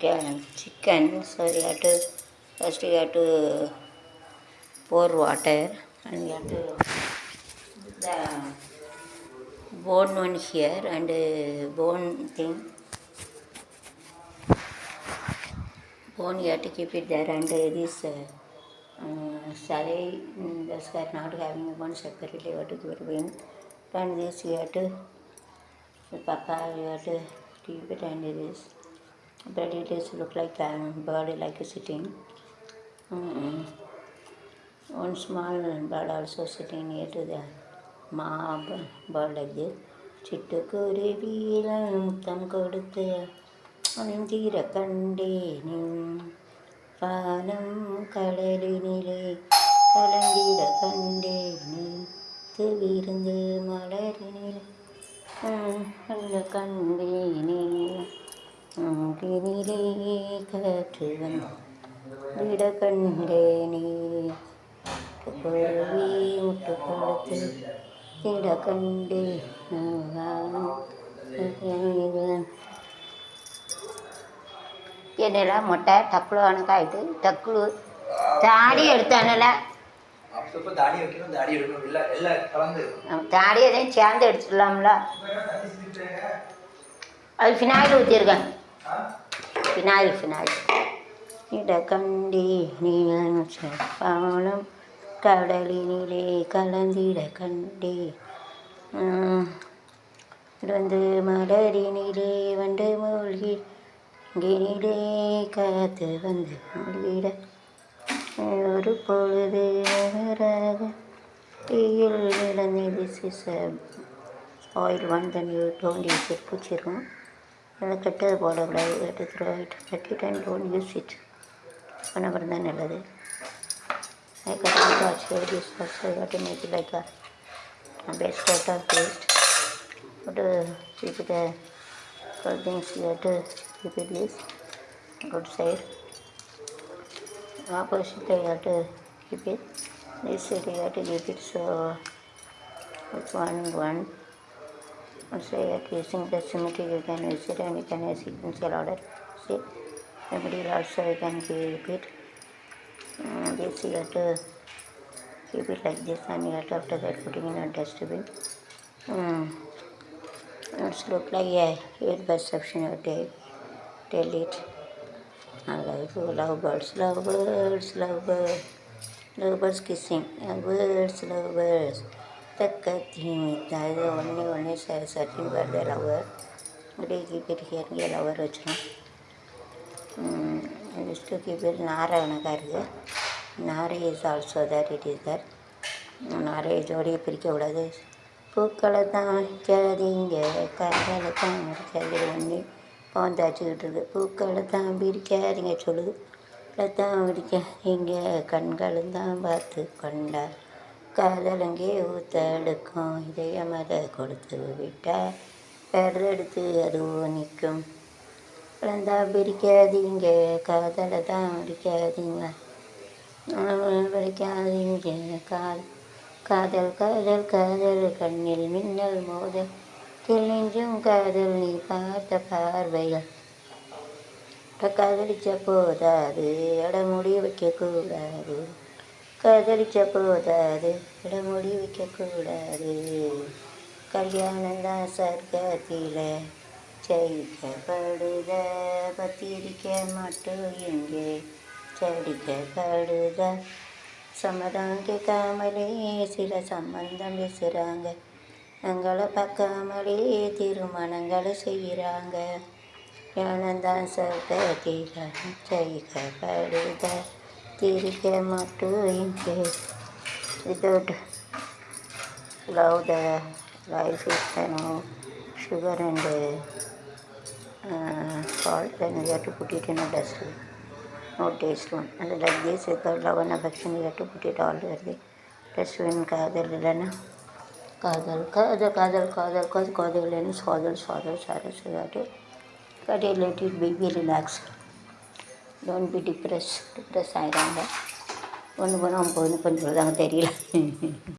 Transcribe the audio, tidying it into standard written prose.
chicken, so you have to first you have to pour water and you have to put the bone one here and bone you have to keep it there and this salary the square not having one separately you have to give it in and this you have to the papa you have to keep it and this but it is look like a bird like a sitting. One small bird also sitting near to the mob bird like this. சிட்டுக்குருவியில முத்தம் கொடுத்து அந்திர கண்டேனும் பானம் கடலினிலே கலந்திட கண்டேனே துவிருந்து மலரினிலே கண்டேனே அங்கினிலே காற்று விட கண்டேனே குருவி முட்டு கொடுத்து இட கண்டே ಏನೆಲ್ಲ ಮೊಟ್ಟೆ ಟಕ್ಳು ಅಣಕಾಯ್ತು ಟಕ್ಳು தாடி எடுத்தானல தாடி எதையும் சேர்ந்து எடுத்துடலாம்ல அது ஃபினாயில் ஊற்றிருக்கேன் ஃபினாயில் இட கண்டி நீளம் கடலினிலே கலந்திட கண்டே இது வந்து மலரினிலே வண்டு மூழ்கி கினிலே காத்து வந்து மூழ்கிட ஒரு பொழுது தீயில் விளந்து this is oil one then you don't use it பூச்சிருக்கும் அதில் கெட்டது போடக்கூடாது எடுத்து throw it cut it and don't use it அப்புறம் தான் நல்லது I got to share this also. You have to make it like a best out of paste. But keep it for things you have to keep it this good side. Opposite you have to keep it. This side you have to keep it so it's one. Also you are using the symmetry you can use it and you can use sequential order. See, the middle also you can keep it. This you have to keep it like this and you have to after that putting in a dustbin. It's look like a air perception you have to tell it. Love birds kissing. Love birds. The only searching for the lover. But keep it here, get lover வச்சோம். Just to keep it நாரை அணக்காக இருக்குது. நாரை is also that it is that நாரை ஜோடியை பிரிக்கக்கூடாது. பூக்களை தான் வைக்காதீங்க கண்களை தான் அடிக்காது ஒன்று பாந்தாச்சுக்கிட்டு இருக்குது. பூக்களை தான் பிரிக்காதீங்க சொல்லுது. தான் பிடிக்காதீங்க கண்களும் தான் பார்த்து கொண்டா காதலங்கே ஊத்தெடுக்கும் இதயமதை கொடுத்து விட்டால் பெறெடுத்து அதுவும் நிற்கும். குழந்தா பிரிக்காதீங்க காதலை தான் பிடிக்காதீங்க காதல் காதல் காதல் கண்ணில் மின்னல் மோதல் கிழிஞ்சும் காதல் நீ பார்த்த பார்வைகள் காதலிச்ச போதாது இடமுடி வைக்கக்கூடாது காதலிச்ச போதாது இடமுடி வைக்கக்கூடாது கல்யாணம் தான் சர்க்கத்தில் ஜெயிக்கப்படுத பத்திரிக்க மட்டும் இங்கே செடிக்கப்படுத சம்மதம் கேட்காமலே சில சம்பந்தம் பேசுகிறாங்க எங்களை பார்க்காமலே திருமணங்களை செய்கிறாங்க ஞானந்தான் சட்டத்தில் ஜெயிக்கப்படுத திரிக்க மட்டும் இங்கே without love the life is sugar and salt, then we have to put it in a dustbin. No taste one. And like this, without love and affection, we have to put it all in the dustbin. காதல் இல்லைன்னா காதல் இல்லைன்னு சாதல் sir but let it be relaxed. Don't be depressed ஆகிறாங்க ஒன்று போனால் 9 கொஞ்சம் தெரியல